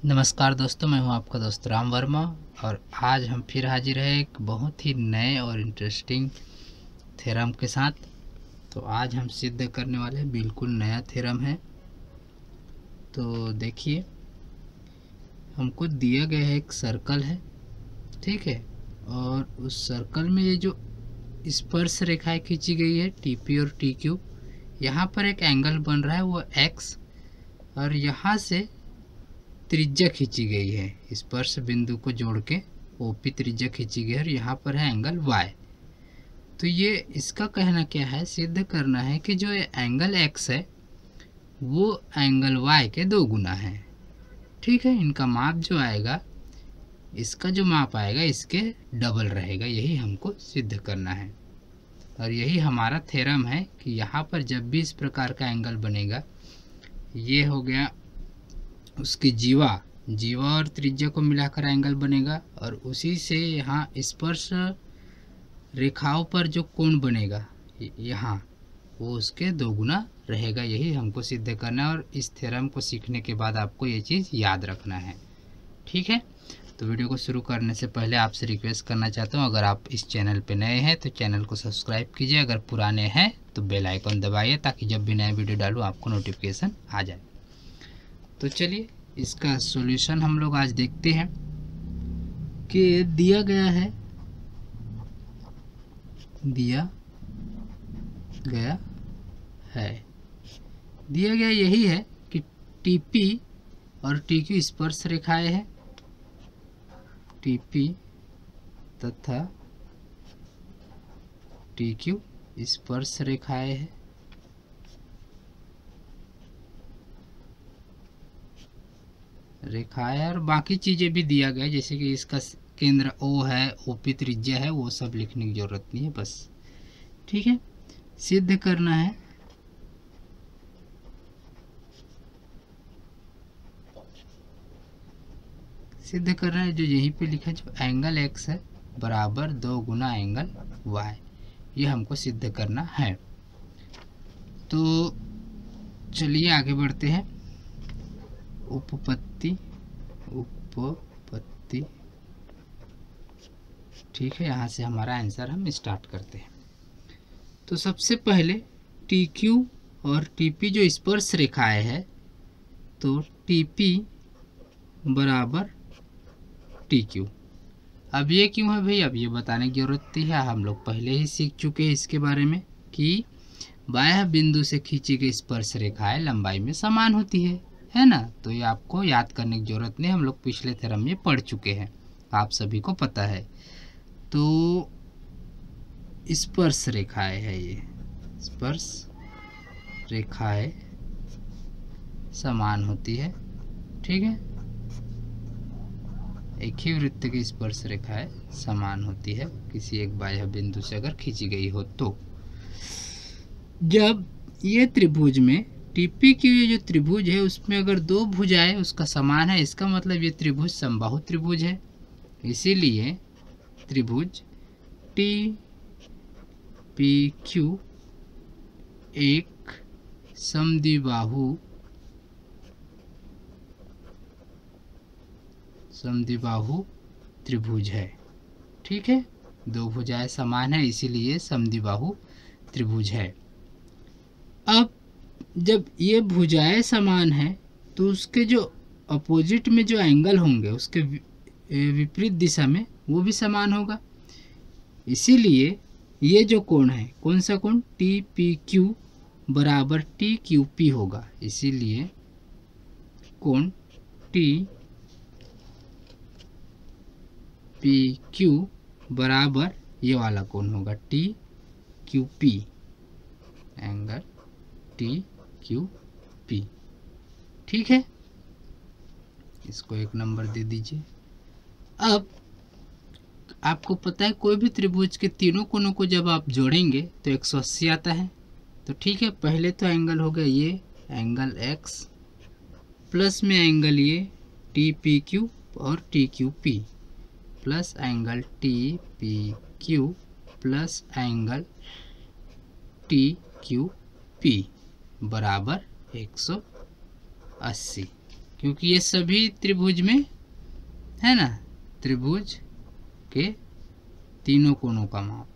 नमस्कार दोस्तों, मैं हूं आपका दोस्त राम वर्मा। और आज हम फिर हाजिर हैं एक बहुत ही नए और इंटरेस्टिंग थ्योरम के साथ। तो आज हम सिद्ध करने वाले हैं, बिल्कुल नया थ्योरम है। तो देखिए, हमको दिया गया है एक सर्कल है, ठीक है। और उस सर्कल में ये जो स्पर्श रेखाएं खींची गई है टीपी और टी क्यू, यहाँ पर एक एंगल बन रहा है वो एक्स, और यहाँ से त्रिज्या खींची गई है स्पर्श बिंदु को जोड़ के, ओपी त्रिज्या खींची गई है और यहाँ पर है एंगल वाई। तो ये इसका कहना क्या है, सिद्ध करना है कि जो ये एंगल एक्स है वो एंगल वाई के 2 गुना है, ठीक है। इनका माप जो आएगा, इसका जो माप आएगा इसके डबल रहेगा, यही हमको सिद्ध करना है। और यही हमारा थ्योरम है कि यहाँ पर जब भी इस प्रकार का एंगल बनेगा, ये हो गया उसकी जीवा और त्रिज्या को मिलाकर एंगल बनेगा, और उसी से यहाँ स्पर्श रेखाओं पर जो कोण बनेगा यहाँ, वो उसके 2 गुना रहेगा। यही हमको सिद्ध करना है, और इस थ्योरम को सीखने के बाद आपको ये चीज़ याद रखना है, ठीक है। तो वीडियो को शुरू करने से पहले आपसे रिक्वेस्ट करना चाहता हूँ, अगर आप इस चैनल पे नए हैं तो चैनल को सब्सक्राइब कीजिए, अगर पुराने हैं तो बेल आइकन दबाइए ताकि जब भी नया वीडियो डालूँ आपको नोटिफिकेशन आ जाए। तो चलिए इसका सॉल्यूशन हम लोग आज देखते हैं कि दिया गया यही है कि टीपी और टीक्यू स्पर्श रेखाएं हैं, टीपी तथा टीक्यू स्पर्श रेखाएं हैं। और बाकी चीज़ें भी दिया गया, जैसे कि इसका केंद्र ओ है, ओपी त्रिज्या है, वो सब लिखने की जरूरत नहीं है, बस ठीक है। सिद्ध करना है जो यहीं पे लिखा है, जो एंगल एक्स है बराबर 2 गुना एंगल वाई, ये हमको सिद्ध करना है। तो चलिए आगे बढ़ते हैं। उपपत्ति ठीक है, यहाँ से हमारा आंसर हम स्टार्ट करते हैं। तो सबसे पहले टी क्यू और टीपी जो स्पर्श रेखाएं है, तो टीपी बराबर टी क्यू। अब ये क्यों है भाई, अब ये बताने की जरूरत है, हम लोग पहले ही सीख चुके हैं इसके बारे में कि बाह्य बिंदु से खींची गई स्पर्श रेखाएं लंबाई में समान होती है ना। तो ये आपको याद करने की जरूरत नहीं, हम लोग पिछले थ्योरम में पढ़ चुके हैं, आप सभी को पता है। तो स्पर्श रेखाएं है, ये स्पर्श रेखाएं समान होती है, ठीक है। एक ही वृत्त की स्पर्श रेखाएं समान होती है किसी एक बाह्य बिंदु से अगर खींची गई हो। तो जब ये त्रिभुज में टीपी की ये जो त्रिभुज है उसमें अगर 2 भुजाएं उसका समान है, इसका मतलब ये त्रिभुज समबाहु त्रिभुज है। इसीलिए त्रिभुज टी पी क्यू एक समद्विबाहु त्रिभुज है, ठीक है। 2 भुजाएं समान है, इसीलिए समद्विबाहु त्रिभुज है। अब जब ये भुजाएं समान है तो उसके जो अपोजिट में जो एंगल होंगे उसके विपरीत दिशा में वो भी समान होगा। इसीलिए ये जो कोण है, कौन सा कोण, टी पी क्यू बराबर टी क्यू पी होगा। इसीलिए कोण टी पी क्यू बराबर ये वाला कोण होगा T Q P, angle T Q P, ठीक है। इसको 1 नंबर दे दीजिए। अब आपको पता है कोई भी त्रिभुज के तीनों कोणों को जब आप जोड़ेंगे तो 180 आता है। तो ठीक है, पहले तो एंगल हो गया ये एंगल एक्स, प्लस में एंगल ये टी पी क्यू और T Q P, plus angle T P Q plus angle T Q P बराबर 180, क्योंकि ये सभी त्रिभुज में है ना, त्रिभुज के तीनों कोणों का माप।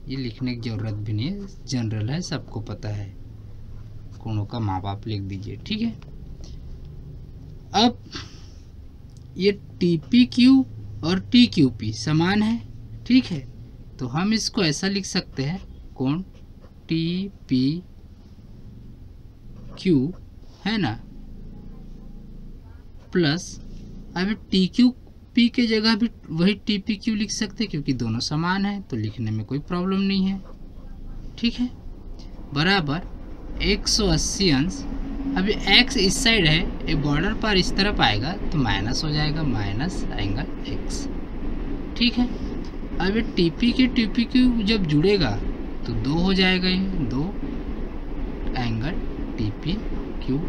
ये लिखने की जरूरत भी नहीं है, जनरल है, सबको पता है। कोणों का माप आप लिख दीजिए, ठीक है। अब ये TPQ और TQP समान है, ठीक है, तो हम इसको ऐसा लिख सकते हैं, कोण TPQ है ना प्लस, अब TQP के जगह भी वही TPQ लिख सकते हैं क्योंकि दोनों समान है, तो लिखने में कोई प्रॉब्लम नहीं है, ठीक है, बराबर 180 अंश। अभी x इस साइड है, एक बॉर्डर पर इस तरफ आएगा तो माइनस हो जाएगा, माइनस एंगल x, ठीक है। अब ये TPQ जब जुड़ेगा तो 2 हो जाएगा, ये 2 एंगल TPQ,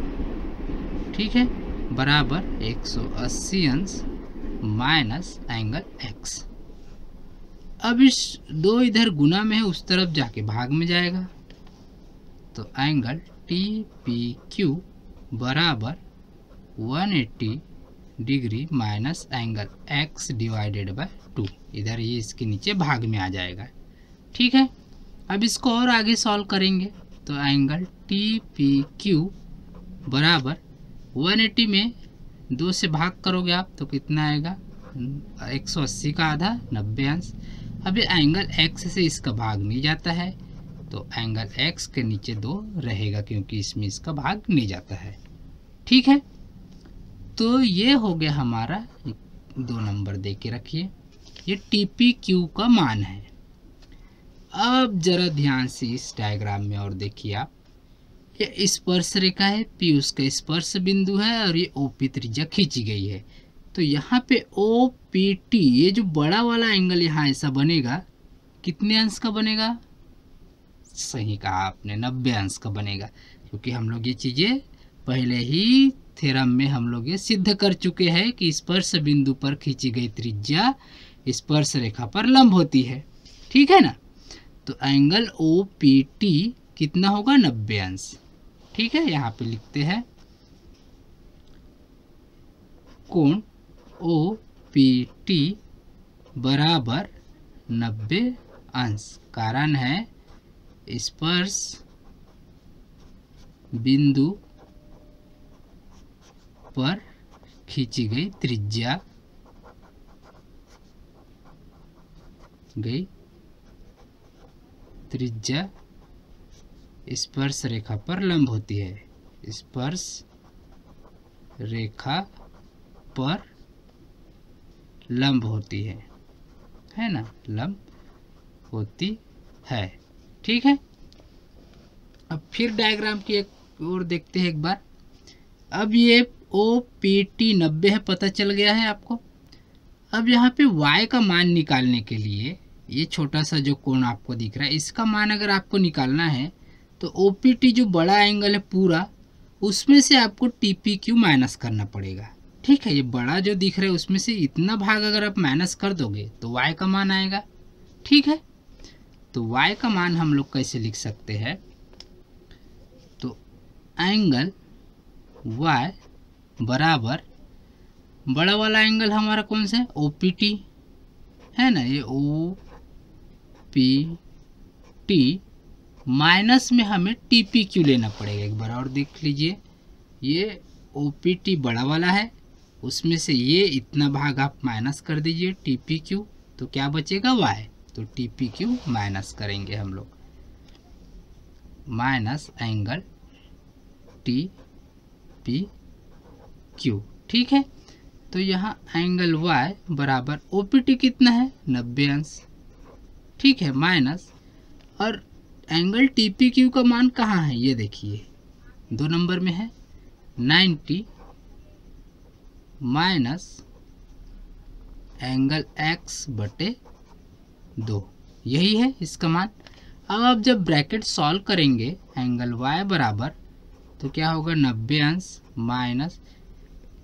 ठीक है, बराबर 180 अंश माइनस एंगल x। अब इस 2 इधर गुना में है, उस तरफ जाके भाग में जाएगा, तो एंगल TPQ बराबर 180 degree minus angle x divided by 2। इधर ये इसके नीचे भाग में आ जाएगा, ठीक है। अब इसको और आगे सॉल्व करेंगे तो एंगल TPQ बराबर 180 में 2 से भाग करोगे आप तो कितना आएगा, 180 का आधा 90 अंश। अब ये एंगल x से इसका भाग नहीं जाता है, तो एंगल x के नीचे 2 रहेगा क्योंकि इसमें इसका भाग नहीं जाता है, ठीक है। तो ये हो गया हमारा 2 नंबर दे के रखिए, ये TPQ का मान है। अब जरा ध्यान से इस डायग्राम में और देखिए आप, ये स्पर्श रेखा है, P उसका स्पर्श बिंदु है और ये OP त्रिज्या खींची गई है, तो यहाँ पे OPT ये जो बड़ा वाला एंगल यहाँ ऐसा बनेगा, कितने अंश का बनेगा, सही कहा आपने, 90 अंश का बनेगा, क्योंकि हम लोग ये चीज़ें पहले ही थ्योरम में हम लोग ये सिद्ध कर चुके हैं कि स्पर्श बिंदु पर खींची गई त्रिज्या स्पर्श रेखा पर लंब होती है, ठीक है ना। तो एंगल OPT कितना होगा, 90 अंश, ठीक है। यहाँ पे लिखते हैं कोण OPT बराबर 90 अंश, कारण है स्पर्श बिंदु पर खींची गई त्रिज्या स्पर्श रेखा पर लंब होती है, स्पर्श रेखा पर लंब होती है ना, लंब होती है, ठीक है। अब फिर डायग्राम की एक और देखते हैं एक बार। अब ये OPT 90 है, पता चल गया है आपको। अब यहाँ पे y का मान निकालने के लिए ये छोटा सा जो कोण आपको दिख रहा है, इसका मान अगर आपको निकालना है तो OPT जो बड़ा एंगल है पूरा, उसमें से आपको TPQ माइनस करना पड़ेगा, ठीक है। ये बड़ा जो दिख रहा है उसमें से इतना भाग अगर आप माइनस कर दोगे तो y का मान आएगा, ठीक है। तो y का मान हम लोग कैसे लिख सकते हैं, तो एंगल y बराबर बड़ा वाला एंगल हमारा कौन सा है, OPT है ना, ये OPT माइनस में हमें TPQ लेना पड़ेगा। एक बार और देख लीजिए, ये OPT बड़ा वाला है, उसमें से ये इतना भाग आप माइनस कर दीजिए TPQ, तो क्या बचेगा y, तो TPQ माइनस करेंगे हम लोग, माइनस एंगल TPQ, ठीक है। तो यहाँ एंगल y बराबर OPT कितना है, 90 अंश, ठीक है, माइनस, और एंगल TPQ का मान कहाँ है, ये देखिए 2 नंबर में है, 90 माइनस एंगल x बटे 2, यही है इसका मान। अब आप जब ब्रैकेट सॉल्व करेंगे एंगल y बराबर, तो क्या होगा, 90 अंश माइनस,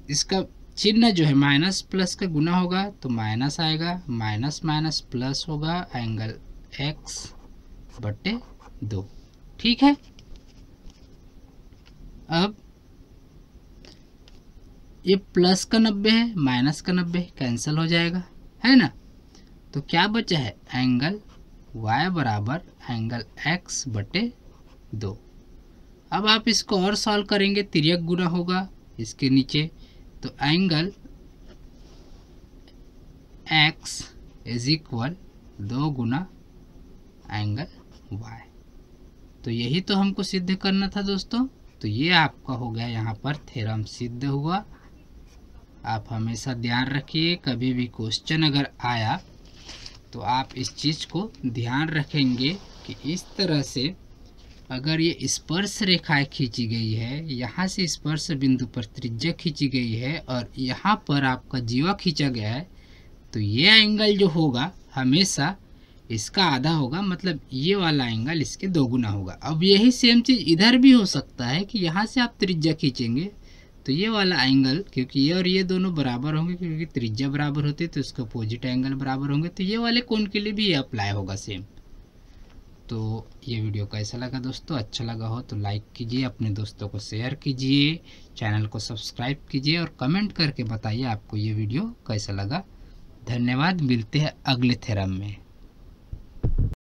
इसका चिन्ह जो है माइनस प्लस का गुना होगा तो माइनस आएगा, माइनस माइनस प्लस होगा, एंगल x बटे 2, ठीक है। अब ये प्लस का 90 है, माइनस का 90 कैंसिल हो जाएगा, है ना। तो क्या बचा है, एंगल y बराबर एंगल x बटे 2। अब आप इसको और सॉल्व करेंगे, तिर्यक गुना होगा इसके नीचे, तो angle x is equal 2 Guna angle y। तो यही तो हमको सिद्ध करना था दोस्तों। तो ये आपका हो गया, यहाँ पर थ्योरम सिद्ध हुआ। आप हमेशा ध्यान रखिए, कभी भी क्वेश्चन अगर आया तो आप इस चीज़ को ध्यान रखेंगे कि इस तरह से अगर ये स्पर्श रेखाएं खींची गई है, यहाँ से स्पर्श बिंदु पर त्रिज्या खींची गई है और यहाँ पर आपका जीवा खींचा गया है, तो ये एंगल जो होगा हमेशा इसका आधा होगा, मतलब ये वाला एंगल इसके 2 गुना होगा। अब यही सेम चीज़ इधर भी हो सकता है कि यहाँ से आप त्रिज्या खींचेंगे तो ये वाला एंगल, क्योंकि ये और ये दोनों बराबर होंगे, क्योंकि त्रिज्या बराबर होती है तो इसके अपोजिट एंगल बराबर होंगे, तो ये वाले कोण के लिए भी ये अप्लाई होगा सेम। तो ये वीडियो कैसा लगा दोस्तों, अच्छा लगा हो तो लाइक कीजिए, अपने दोस्तों को शेयर कीजिए, चैनल को सब्सक्राइब कीजिए और कमेंट करके बताइए आपको ये वीडियो कैसा लगा। धन्यवाद, मिलते हैं अगले थ्योरम में।